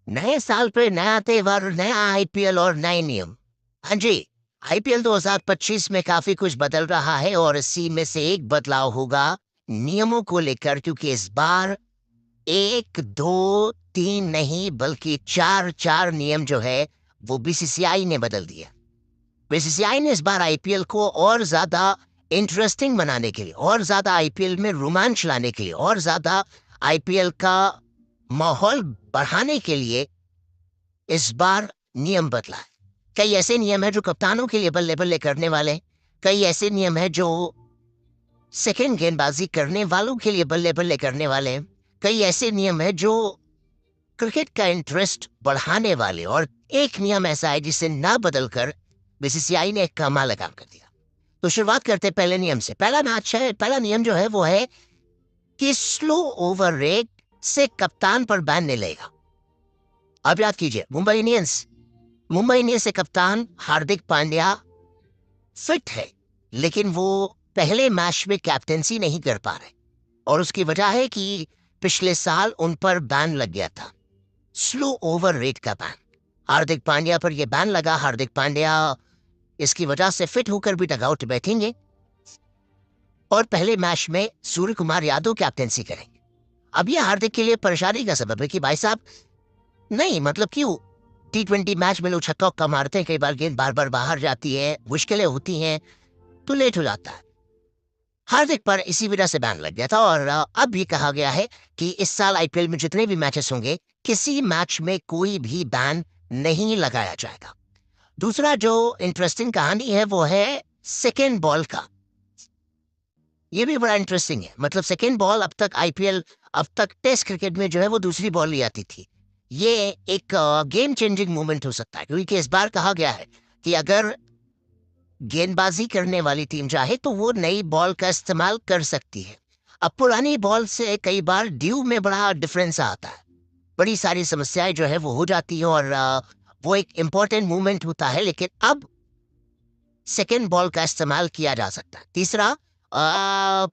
नए साल पे नया त्योहार, नया आईपीएल और नए नियम। हाँ जी, आईपीएल 2025 में काफी कुछ बदल रहा है और इसी में से एक बदलाव होगा नियमों को लेकर, क्योंकि इस बार एक दो तीन नहीं बल्कि चार चार नियम जो है वो बीसीसीआई ने बदल दिया। बीसीसीआई ने इस बार आईपीएल को और ज्यादा इंटरेस्टिंग बनाने के लिए, और ज्यादा आईपीएल में रोमांच लाने के लिए, और ज्यादा आईपीएल का माहौल बढ़ाने के लिए इस बार नियम बदला है। कई ऐसे नियम है जो कप्तानों के लिए बल्ले बल्ले करने वाले हैं। कई ऐसे नियम है जो सेकंड गेंदबाजी करने वालों के लिए बल्ले बल्ले करने वाले हैं। कई ऐसे नियम है जो क्रिकेट का इंटरेस्ट बढ़ाने वाले, और एक नियम ऐसा है जिसे ना बदलकर बीसीसीआई ने एक कमाल काम कर दिया। तो शुरुआत करते हैं पहले नियम से। पहला मैच है, पहला नियम जो है वो है कि स्लो ओवर रेट से कप्तान पर बैन नहीं लगेगा। अब याद कीजिए, मुंबई इंडियंस से कप्तान हार्दिक पांड्या फिट है, लेकिन वो पहले मैच में कैप्टेंसी नहीं कर पा रहे, और उसकी वजह है कि पिछले साल उन पर बैन लग गया था, स्लो ओवर रेट का बैन। हार्दिक पांड्या पर यह बैन लगा। हार्दिक पांड्या इसकी वजह से फिट होकर भी डगआउट बैठेंगे और पहले मैच में सूर्य कुमार यादव कैप्टेंसी करेंगे। अब यह हार्दिक के लिए परेशानी का सबब है कि भाई साहब, नहीं मतलब क्यों, T20 मैच में लोग छक्का उक्का मारते हैं, कई बार गेंद बार बार बाहर जाती है, मुश्किलें होती हैं, तो लेट हो जाता है। हार्दिक पर इसी वजह से बैन लग गया था, और अब ये कहा गया है कि इस साल आईपीएल में जितने भी मैचेस होंगे, किसी मैच में कोई भी बैन नहीं लगाया जाएगा। दूसरा जो इंटरेस्टिंग कहानी है वो है सेकेंड बॉल का। ये भी बड़ा इंटरेस्टिंग है। मतलब सेकेंड बॉल अब तक टेस्ट क्रिकेट में जो है वो दूसरी बॉल ली आती थी। ये एक गेम चेंजिंग मोमेंट हो सकता है, क्योंकि इस बार कहा गया है कि अगर गेंदबाजी करने वाली टीम चाहे तो वो नई बॉल का इस्तेमाल कर सकती है। अब पुरानी बॉल से कई बार ड्यू में बड़ा डिफरेंस आता है, बड़ी सारी समस्याएं जो है वो हो जाती हैं, और वो एक इम्पोर्टेंट मूवमेंट होता है, लेकिन अब सेकेंड बॉल का इस्तेमाल किया जा सकता है। तीसरा, अ,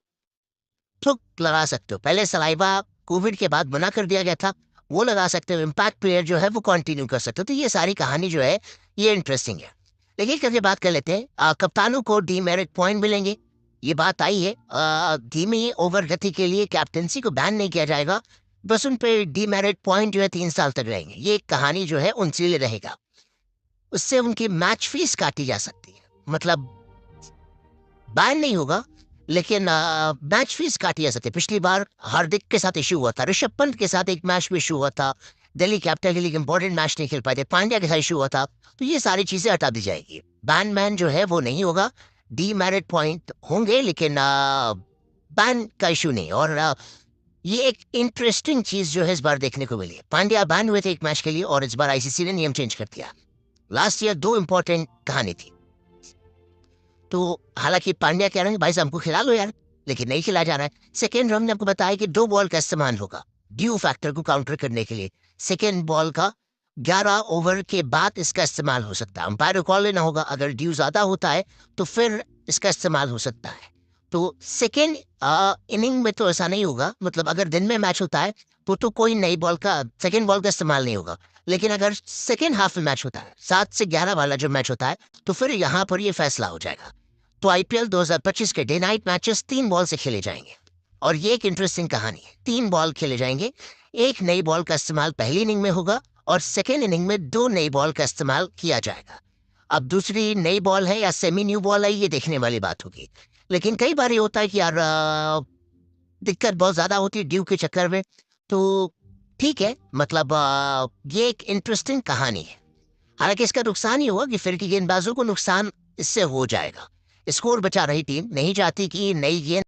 थुक लगा सकते हो। पहले सलाइवा कोविड के बाद मना कर दिया गया था, वो लगा सकते हो। इम्पैक्ट प्लेयर जो है वो कंटिन्यू कर सकते हो। तो ये सारी कहानी जो है ये इंटरेस्टिंग है। लेकिन कभी बात कर लेते हैं, कप्तानों को डीमेरिट पॉइंट मिलेंगे। ये बात आई है, धीमी ओवर गति के लिए कैप्टेंसी को बैन नहीं किया जाएगा, बस उन पे डीमेरिट पॉइंट जो है 3 साल तक रहेंगे। ये एक कहानी जो है उनसे लिए रहेगा। उससे उनकी मैच फीस काटी जा सकती है। मतलब बैन नहीं होगा, लेकिन मैच फीस काटी जा सकती है। पिछली बार हार्दिक के साथ इशू हुआ था, ऋषभ पंत के साथ एक मैच में इशू हुआ था, दिल्ली कैपिटल के लिए इंपॉर्टेंट मैच नहीं खेल पाए थे, पांड्या के साथ इशू हुआ था। तो ये सारी चीजें हटा दी जाएगी। बैन मैन जो है वो नहीं होगा, डीमेरिट पॉइंट होंगे, लेकिन बैन का इशू नहीं। और ये एक इंटरेस्टिंग चीज जो है इस बार देखने को मिली है। पांड्या बैन हुए थे एक मैच के लिए, और इस बार आईसीसी ने नियम चेंज कर दिया। लास्ट ईयर दो इंपॉर्टेंट कहानी थी। तो हालांकि पांड्या कह रहे हैं भाई साहब हमको खिला लो यार, लेकिन नहीं खिलाया जा रहा है। सेकेंड राउंड ने आपको बताया कि 2 बॉल का इस्तेमाल होगा ड्यू फैक्टर को काउंटर करने के लिए। सेकेंड बॉल का 11 ओवर के बाद इसका इस्तेमाल हो सकता है। अंपायर को कॉल लेना होगा, अगर ड्यू ज्यादा होता है तो फिर इसका इस्तेमाल हो सकता है। तो सेकेंड इनिंग में तो ऐसा नहीं होगा। मतलब अगर दिन में मैच होता है तो कोई नई बॉल का, सेकेंड बॉल का इस्तेमाल नहीं होगा। लेकिन अगर सेकेंड हाफ में मैच होता है, 7 से 11 वाला जो मैच होता है, तो फिर यहाँ पर ये फैसला हो जाएगा। तो आईपीएल 2025 के डे नाइट मैचेस 3 बॉल से खेले जाएंगे, और ये एक इंटरेस्टिंग कहानी है। 3 बॉल खेले जाएंगे, एक नई बॉल का इस्तेमाल पहली इनिंग में होगा, और सेकेंड इनिंग में 2 नई बॉल का इस्तेमाल किया जाएगा। अब दूसरी नई बॉल है या सेमी न्यू बॉल है, ये देखने वाली बात होगी। लेकिन कई बार ये होता है कि यार दिक्कत बहुत ज्यादा होती है ड्यू के चक्कर में। तो ठीक है, मतलब ये एक इंटरेस्टिंग कहानी है। हालांकि इसका नुकसान ये हुआ कि फिर की गेंदबाजों को नुकसान इससे हो जाएगा। स्कोर बचा रही टीम नहीं चाहती कि नई गेंद